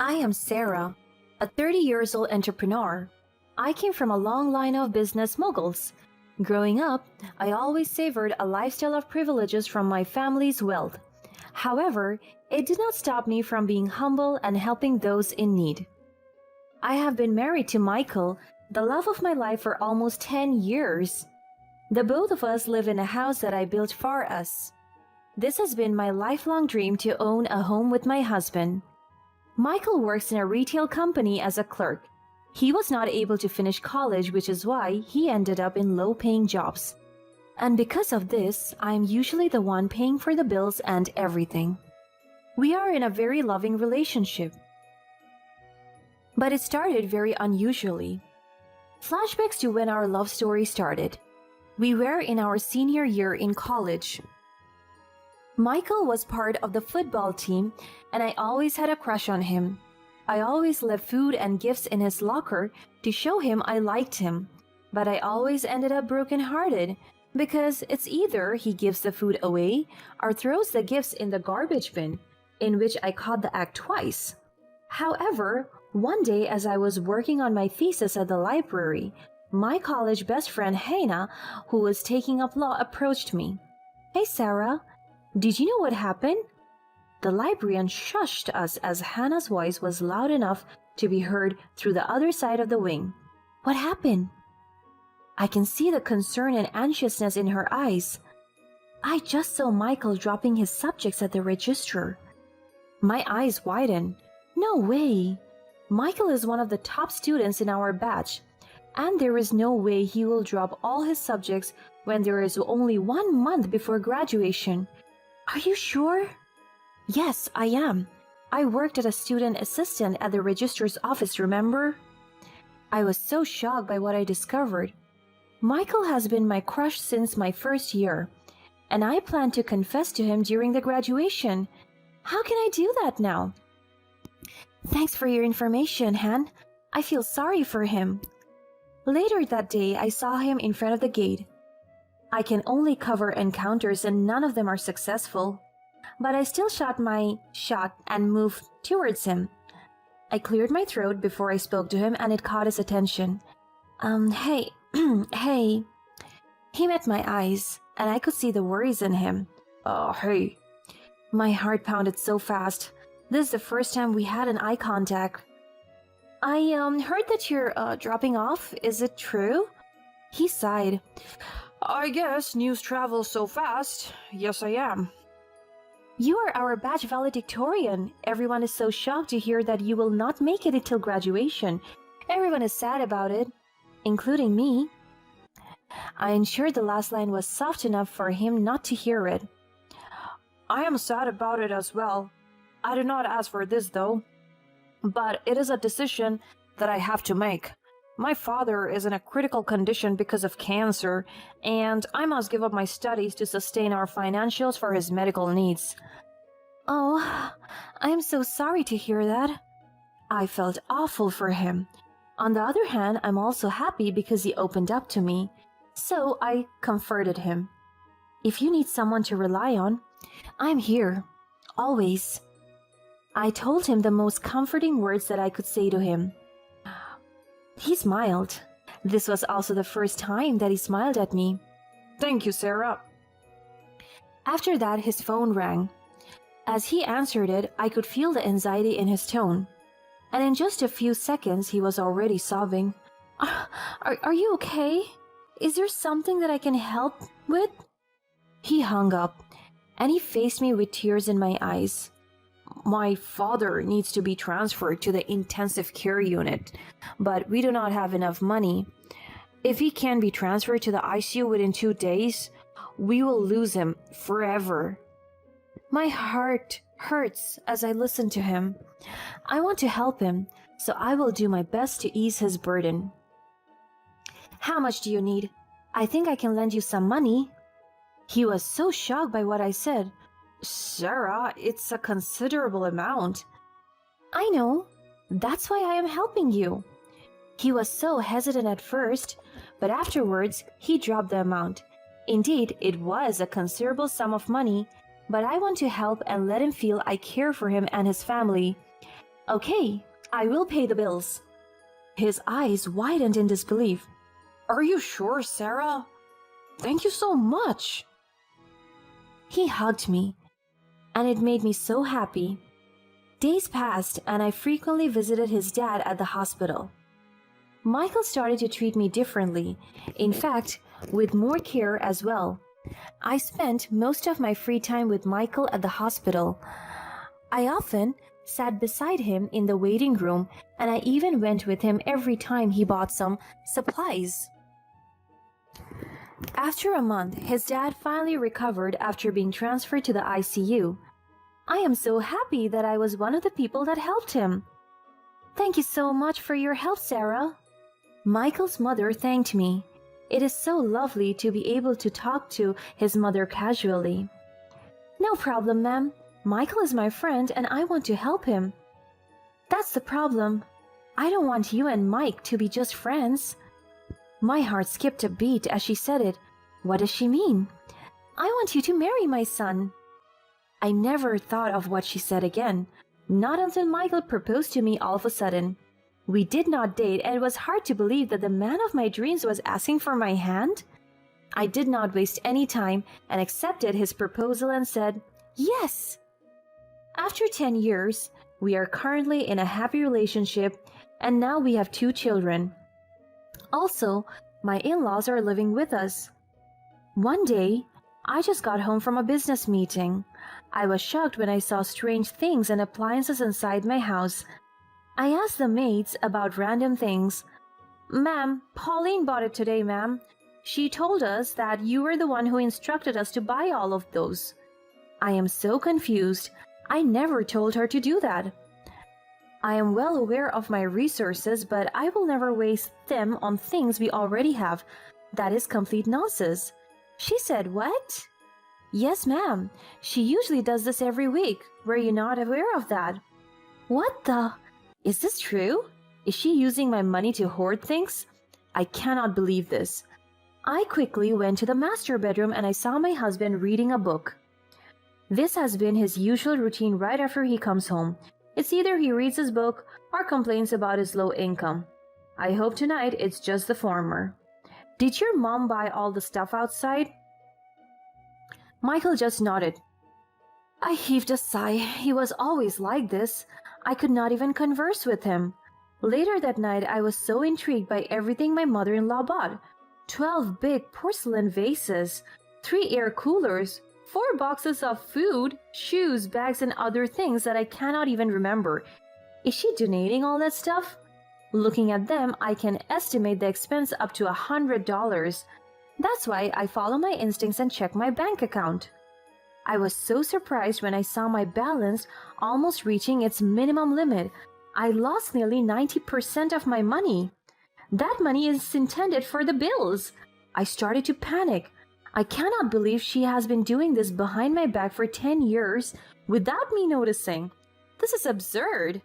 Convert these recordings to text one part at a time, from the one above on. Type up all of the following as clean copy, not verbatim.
I am Sarah, a 30 years old entrepreneur. I came from a long line of business moguls. Growing up, I always savored a lifestyle of privileges from my family's wealth. However, it did not stop me from being humble and helping those in need. I have been married to Michael, the love of my life, for almost 10 years. The both of us live in a house that I built for us. This has been my lifelong dream to own a home with my husband. Michael works in a retail company as a clerk. He was not able to finish college, which is why he ended up in low-paying jobs. And because of this, I am usually the one paying for the bills and everything. We are in a very loving relationship. But it started very unusually. Flashbacks to when our love story started. We were in our senior year in college. Michael was part of the football team, and I always had a crush on him. I always left food and gifts in his locker to show him I liked him, but I always ended up brokenhearted because it's either he gives the food away or throws the gifts in the garbage bin, in which I caught the act twice. However, one day as I was working on my thesis at the library, my college best friend Hannah, who was taking up law, approached me. "Hey Sarah, did you know what happened?" The librarian shushed us as Hannah's voice was loud enough to be heard through the other side of the wing. "What happened?" I can see the concern and anxiousness in her eyes. "I just saw Michael dropping his subjects at the register." My eyes widened. "No way! Michael is one of the top students in our batch, and there is no way he will drop all his subjects when there is only 1 month before graduation. Are you sure?" "Yes, I am. I worked as a student assistant at the registrar's office, remember?" I was so shocked by what I discovered. Michael has been my crush since my first year, and I plan to confess to him during the graduation. How can I do that now? "Thanks for your information, Han. I feel sorry for him." Later that day, I saw him in front of the gate. I can only cover encounters and none of them are successful. But I still shot my shot and moved towards him. I cleared my throat before I spoke to him and it caught his attention. Hey, hey." He met my eyes and I could see the worries in him. Hey." My heart pounded so fast. This is the first time we had an eye contact. "I heard that you're dropping off. Is it true?" He sighed. "I guess news travels so fast. Yes, I am." "You are our batch valedictorian. Everyone is so shocked to hear that you will not make it until graduation. Everyone is sad about it, including me." I ensured the last line was soft enough for him not to hear it. "I am sad about it as well. I did not ask for this though. But it is a decision that I have to make. My father is in a critical condition because of cancer, and I must give up my studies to sustain our financials for his medical needs." "Oh, I am so sorry to hear that." I felt awful for him. On the other hand, I'm also happy because he opened up to me. So I comforted him. "If you need someone to rely on, I'm here. Always." I told him the most comforting words that I could say to him. He smiled. This was also the first time that he smiled at me. "Thank you, Sarah." After that, his phone rang. As he answered it, I could feel the anxiety in his tone. And in just a few seconds, he was already sobbing. Are you okay? Is there something that I can help with?" He hung up, and he faced me with tears in my eyes. "My father needs to be transferred to the intensive care unit, but we do not have enough money. If he can be transferred to the ICU within 2 days, we will lose him forever." My heart hurts as I listen to him. I want to help him, so I will do my best to ease his burden. "How much do you need? I think I can lend you some money." He was so shocked by what I said. "Sarah, it's a considerable amount." "I know. That's why I am helping you." He was so hesitant at first, but afterwards he dropped the amount. Indeed, it was a considerable sum of money, but I want to help and let him feel I care for him and his family. Okay, I will pay the bills. His eyes widened in disbelief. Are you sure, Sarah? Thank you so much. He hugged me, and it made me so happy. Days passed, and I frequently visited his dad at the hospital. Michael started to treat me differently, in fact, with more care as well. I spent most of my free time with Michael at the hospital. I often sat beside him in the waiting room, and I even went with him every time he bought some supplies. After a month, his dad finally recovered after being transferred to the ICU. I am so happy that I was one of the people that helped him. Thank you so much for your help, Sarah. Michael's mother thanked me. It is so lovely to be able to talk to his mother casually. No problem, ma'am. Michael is my friend and I want to help him. That's the problem. I don't want you and Mike to be just friends. My heart skipped a beat as she said it. What does she mean? I want you to marry my son. I never thought of what she said again, not until Michael proposed to me all of a sudden. We did not date, and it was hard to believe that the man of my dreams was asking for my hand. I did not waste any time and accepted his proposal and said, yes. After 10 years, we are currently in a happy relationship, and now we have 2 children. Also, my in-laws are living with us. One day, I just got home from a business meeting. I was shocked when I saw strange things and appliances inside my house. I asked the maids about random things. Ma'am, Pauline bought it today, ma'am. She told us that you were the one who instructed us to buy all of those. I am so confused. I never told her to do that. I am well aware of my resources, but I will never waste them on things we already have. That is complete nonsense. She said, what? Yes, ma'am. She usually does this every week. Were you not aware of that? What the? Is this true? Is she using my money to hoard things? I cannot believe this. I quickly went to the master bedroom and I saw my husband reading a book. This has been his usual routine right after he comes home. It's either he reads his book or complains about his low income. I hope tonight it's just the former. Did your mom buy all the stuff outside? Michael just nodded. I heaved a sigh. He was always like this. I could not even converse with him. Later that night, I was so intrigued by everything my mother-in-law bought. 12 big porcelain vases, 3 air coolers, 4 boxes of food, shoes, bags, and other things that I cannot even remember. Is she donating all that stuff? Looking at them, I can estimate the expense up to $100. That's why I follow my instincts and check my bank account. I was so surprised when I saw my balance almost reaching its minimum limit. I lost nearly 90% of my money. That money is intended for the bills. I started to panic. I cannot believe she has been doing this behind my back for 10 years without me noticing. This is absurd.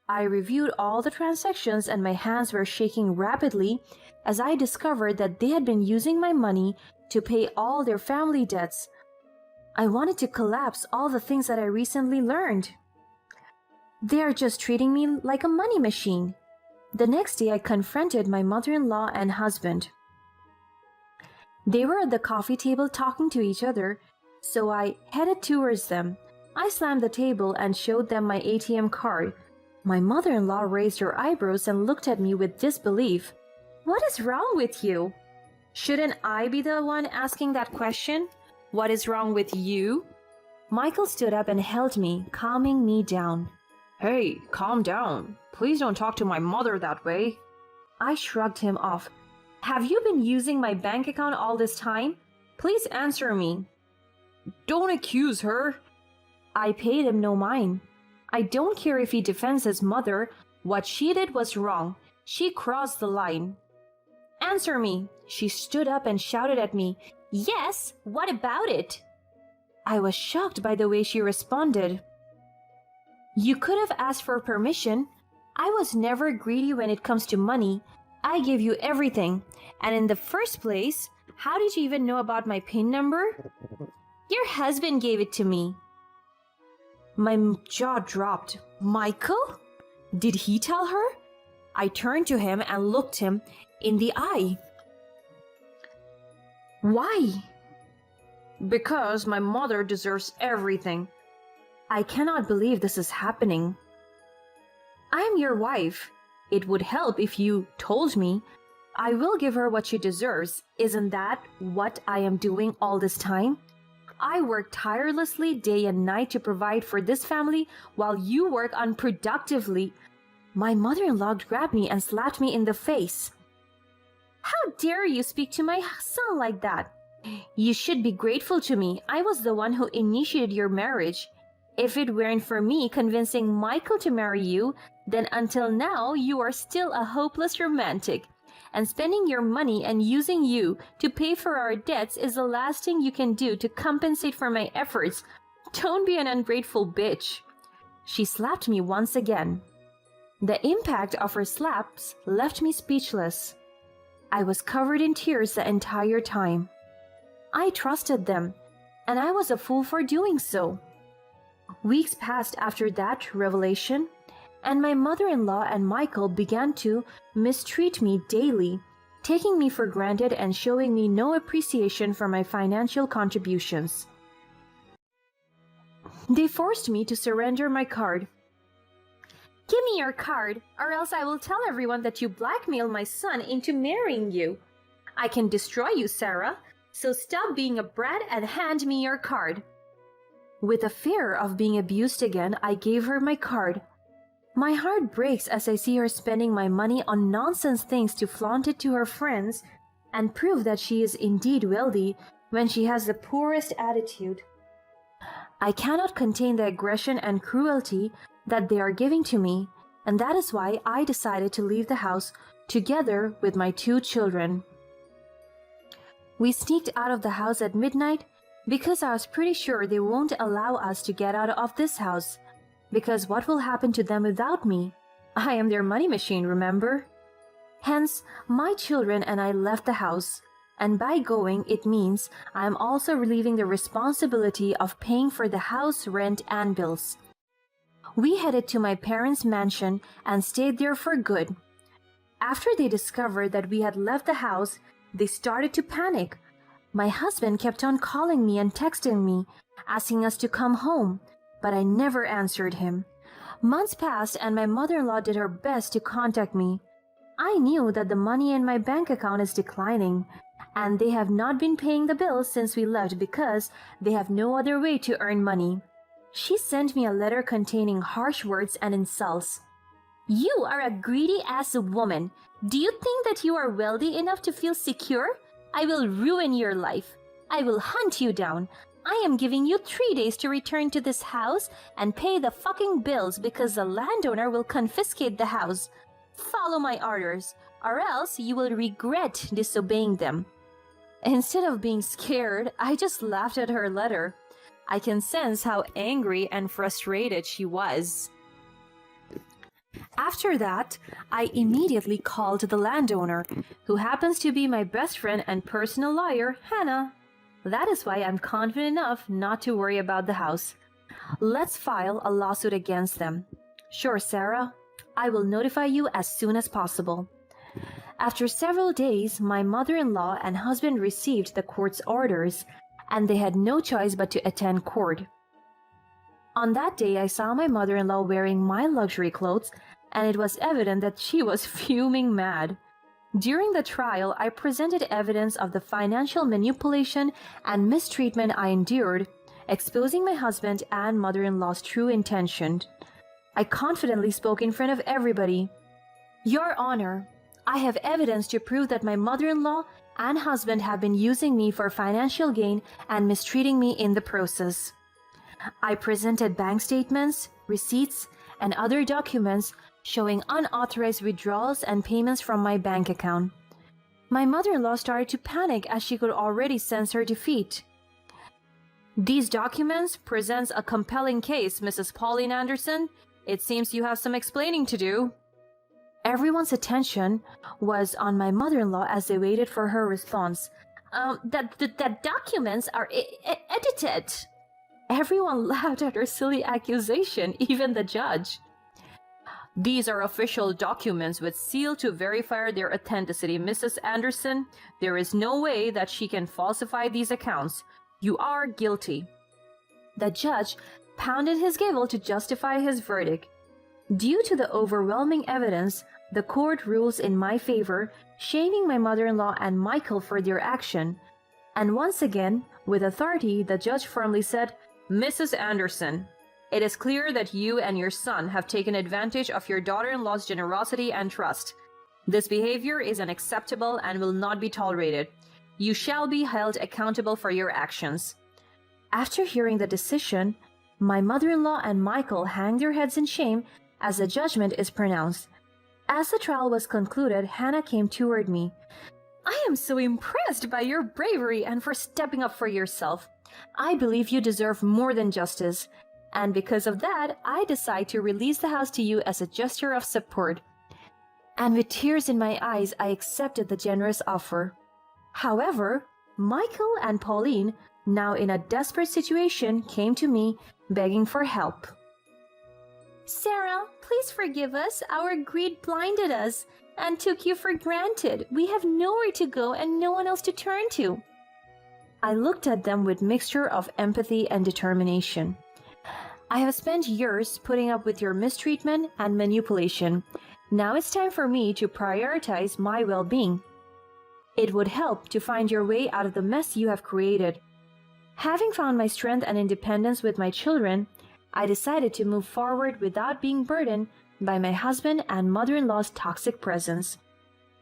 I reviewed all the transactions and my hands were shaking rapidly as I discovered that they had been using my money to pay all their family debts. I wanted to collapse all the things that I recently learned. They are just treating me like a money machine. The next day I confronted my mother-in-law and husband. They were at the coffee table talking to each other, so I headed towards them. I slammed the table and showed them my ATM card. My mother-in-law raised her eyebrows and looked at me with disbelief. What is wrong with you? Shouldn't I be the one asking that question? What is wrong with you? Michael stood up and held me, calming me down. Hey, calm down. Please don't talk to my mother that way. I shrugged him off. Have you been using my bank account all this time? Please answer me. Don't accuse her. I paid him no mind. I don't care if he defends his mother. What she did was wrong. She crossed the line. Answer me. She stood up and shouted at me. Yes, what about it? I was shocked by the way she responded. You could have asked for permission. I was never greedy when it comes to money. I gave you everything. And in the first place, how did you even know about my PIN number? Your husband gave it to me. My jaw dropped. Michael? Did he tell her? I turned to him and looked him in the eye. Why? Because my mother deserves everything. I cannot believe this is happening. I am your wife. It would help if you told me. I will give her what she deserves. Isn't that what I am doing all this time? I work tirelessly day and night to provide for this family while you work unproductively. My mother-in-law grabbed me and slapped me in the face. How dare you speak to my son like that? You should be grateful to me. I was the one who initiated your marriage. If it weren't for me convincing Michael to marry you, then until now you are still a hopeless romantic. And spending your money and using you to pay for our debts is the last thing you can do to compensate for my efforts. Don't be an ungrateful bitch. She slapped me once again. The impact of her slaps left me speechless. I was covered in tears the entire time. I trusted them, and I was a fool for doing so. Weeks passed after that revelation, and my mother-in-law and Michael began to mistreat me daily, taking me for granted and showing me no appreciation for my financial contributions. They forced me to surrender my card. Give me your card, or else I will tell everyone that you blackmailed my son into marrying you. I can destroy you, Sarah, so stop being a brat and hand me your card. With a fear of being abused again, I gave her my card. My heart breaks as I see her spending my money on nonsense things to flaunt it to her friends and prove that she is indeed wealthy when she has the poorest attitude. I cannot contain the aggression and cruelty that they are giving to me, and that is why I decided to leave the house together with my 2 children. We sneaked out of the house at midnight because I was pretty sure they won't allow us to get out of this house, because what will happen to them without me? I am their money machine, remember? Hence, my children and I left the house, and by going it means I am also relieving the responsibility of paying for the house rent and bills. We headed to my parents' mansion and stayed there for good. After they discovered that we had left the house, they started to panic. My husband kept on calling me and texting me, asking us to come home, but I never answered him. Months passed and my mother-in-law did her best to contact me. I knew that the money in my bank account is declining, and they have not been paying the bills since we left because they have no other way to earn money. She sent me a letter containing harsh words and insults. You are a greedy-ass woman. Do you think that you are wealthy enough to feel secure? I will ruin your life. I will hunt you down. I am giving you 3 days to return to this house and pay the fucking bills because the landowner will confiscate the house. Follow my orders, or else you will regret disobeying them. Instead of being scared, I just laughed at her letter. I can sense how angry and frustrated she was. After that, I immediately called the landowner, who happens to be my best friend and personal lawyer, Hannah. That is why I'm confident enough not to worry about the house. Let's file a lawsuit against them. Sure, Sarah. I will notify you as soon as possible. After several days, my mother-in-law and husband received the court's orders, and they had no choice but to attend court. On that day, I saw my mother-in-law wearing my luxury clothes, and it was evident that she was fuming mad. During the trial, I presented evidence of the financial manipulation and mistreatment I endured, exposing my husband and mother-in-law's true intention. I confidently spoke in front of everybody. Your Honor, I have evidence to prove that my mother-in-law and husband have been using me for financial gain and mistreating me in the process. I presented bank statements, receipts, and other documents showing unauthorized withdrawals and payments from my bank account. My mother-in-law started to panic as she could already sense her defeat. These documents presents a compelling case, Mrs. Pauline Anderson. It seems you have some explaining to do. Everyone's attention was on my mother-in-law as they waited for her response. The documents are edited. Everyone laughed at her silly accusation, even the judge. These are official documents with seal to verify their authenticity. Mrs. Anderson, there is no way that she can falsify these accounts. You are guilty. The judge pounded his gavel to justify his verdict. Due to the overwhelming evidence, the court rules in my favor, shaming my mother-in-law and Michael for their action. And once again, with authority, the judge firmly said, Mrs. Anderson, it is clear that you and your son have taken advantage of your daughter-in-law's generosity and trust. This behavior is unacceptable and will not be tolerated. You shall be held accountable for your actions. After hearing the decision, my mother-in-law and Michael hang their heads in shame as the judgment is pronounced. As the trial was concluded, Hannah came toward me. I am so impressed by your bravery and for stepping up for yourself. I believe you deserve more than justice. And because of that, I decide to release the house to you as a gesture of support. And with tears in my eyes, I accepted the generous offer. However, Michael and Pauline, now in a desperate situation, came to me, begging for help. Sarah, please forgive us. Our greed blinded us and took you for granted. We have nowhere to go and no one else to turn to. I looked at them with mixture of empathy and determination. I have spent years putting up with your mistreatment and manipulation. Now it's time for me to prioritize my well-being. It would help to find your way out of the mess you have created. Having found my strength and independence with my children, I decided to move forward without being burdened by my husband and mother-in-law's toxic presence.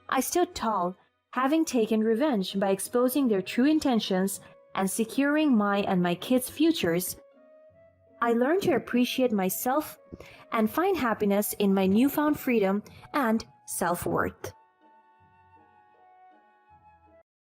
I stood tall, having taken revenge by exposing their true intentions and securing my and my kids' futures. I learned to appreciate myself and find happiness in my newfound freedom and self-worth.